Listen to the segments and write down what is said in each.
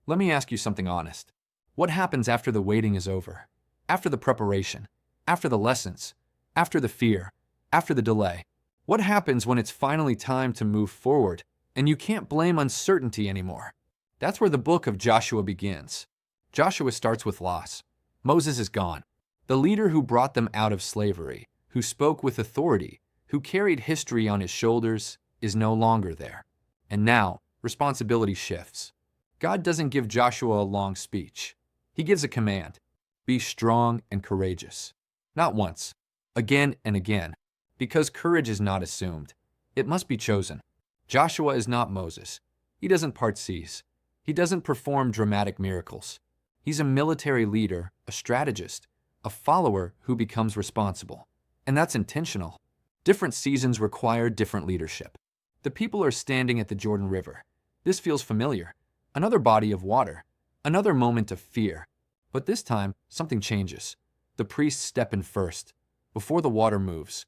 Let me ask you something honest. What happens after the waiting is over? After the preparation? After the lessons? After the fear? After the delay? What happens when it's finally time to move forward and you can't blame uncertainty anymore? That's where the book of Joshua begins. Joshua starts with loss. Moses is gone. The leader who brought them out of slavery, who spoke with authority, who carried history on his shoulders, is no longer there. And now, responsibility shifts. God doesn't give Joshua a long speech. He gives a command. Be strong and courageous. Not once, again and again, because courage is not assumed. It must be chosen. Joshua is not Moses. He doesn't part seas. He doesn't perform dramatic miracles. He's a military leader, a strategist, a follower who becomes responsible. And that's intentional. Different seasons require different leadership. The people are standing at the Jordan River. This feels familiar. Another body of water. Another moment of fear. But this time, something changes. The priests step in first, before the water moves.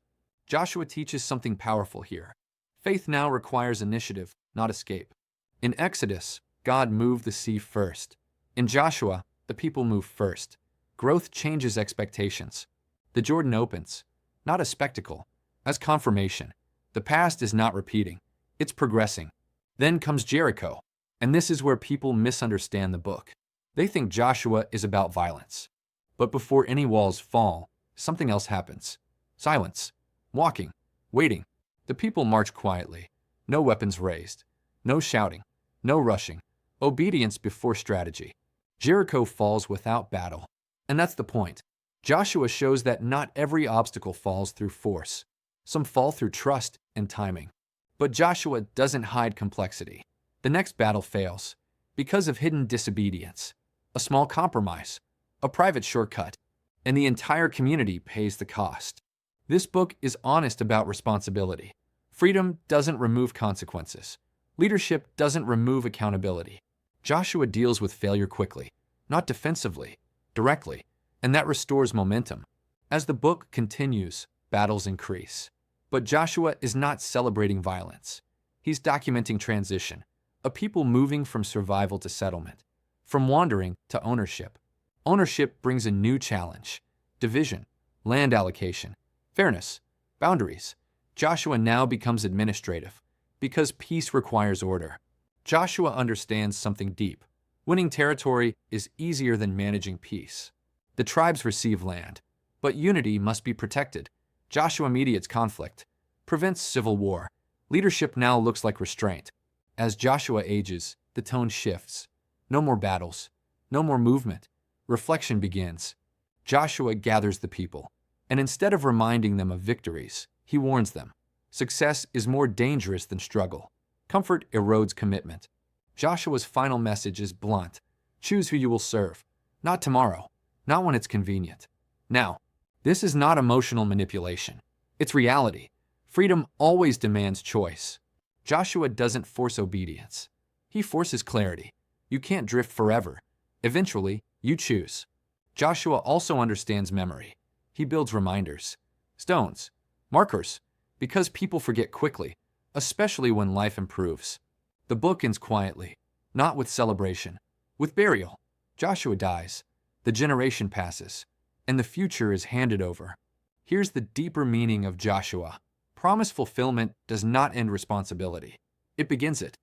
Joshua teaches something powerful here. Faith now requires initiative, not escape. In Exodus, God moved the sea first. In Joshua, the people move first. Growth changes expectations. The Jordan opens, not as spectacle, as confirmation. The past is not repeating. It's progressing. Then comes Jericho, and this is where people misunderstand the book. They think Joshua is about violence. But before any walls fall, something else happens. Silence. Walking. Waiting. The people march quietly. No weapons raised. No shouting. No rushing. Obedience before strategy. Jericho falls without battle. And that's the point. Joshua shows that not every obstacle falls through force. Some fall through trust and timing. But Joshua doesn't hide complexity. The next battle fails because of hidden disobedience, a small compromise, a private shortcut, and the entire community pays the cost. This book is honest about responsibility. Freedom doesn't remove consequences. Leadership doesn't remove accountability. Joshua deals with failure quickly, not defensively, directly, and that restores momentum. As the book continues, battles increase. But Joshua is not celebrating violence. He's documenting transition, a people moving from survival to settlement, from wandering to ownership. Ownership brings a new challenge: division, land allocation, fairness, boundaries. Joshua now becomes administrative because peace requires order. Joshua understands something deep. Winning territory is easier than managing peace. The tribes receive land, but unity must be protected. Joshua mediates conflict, prevents civil war. Leadership now looks like restraint. As Joshua ages, the tone shifts. No more battles, no more movement. Reflection begins. Joshua gathers the people, and instead of reminding them of victories, he warns them. Success is more dangerous than struggle. Comfort erodes commitment. Joshua's final message is blunt. Choose who you will serve. Not tomorrow, not when it's convenient. Now, this is not emotional manipulation. It's reality. Freedom always demands choice. Joshua doesn't force obedience. He forces clarity. You can't drift forever. Eventually, you choose. Joshua also understands memory. He builds reminders, stones, markers, because people forget quickly, especially when life improves. The book ends quietly, not with celebration, with burial. Joshua dies, the generation passes, and the future is handed over. Here's the deeper meaning of Joshua. Promise fulfillment does not end responsibility. It begins it.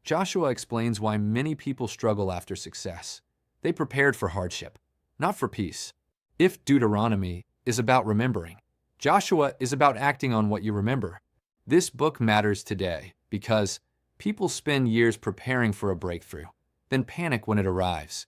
Joshua explains why many people struggle after success. They prepared for hardship, not for peace. If Deuteronomy is about remembering, Joshua is about acting on what you remember. This book matters today because people spend years preparing for a breakthrough, then panic when it arrives.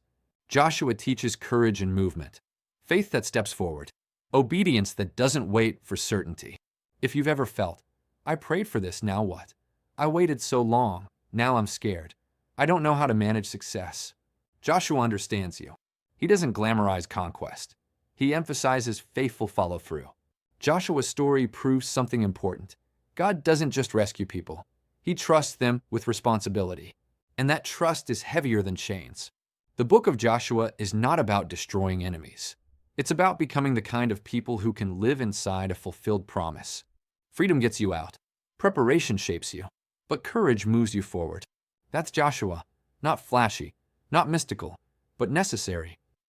Joshua teaches courage and movement, faith that steps forward, obedience that doesn't wait for certainty. If you've ever felt, I prayed for this, now what? I waited so long, now I'm scared. I don't know how to manage success. Joshua understands you. He doesn't glamorize conquest. He emphasizes faithful follow-through. Joshua's story proves something important. God doesn't just rescue people. He trusts them with responsibility. And that trust is heavier than chains. The book of Joshua is not about destroying enemies. It's about becoming the kind of people who can live inside a fulfilled promise. Freedom gets you out. Preparation shapes you. But courage moves you forward. That's Joshua. Not flashy, not mystical, but necessary.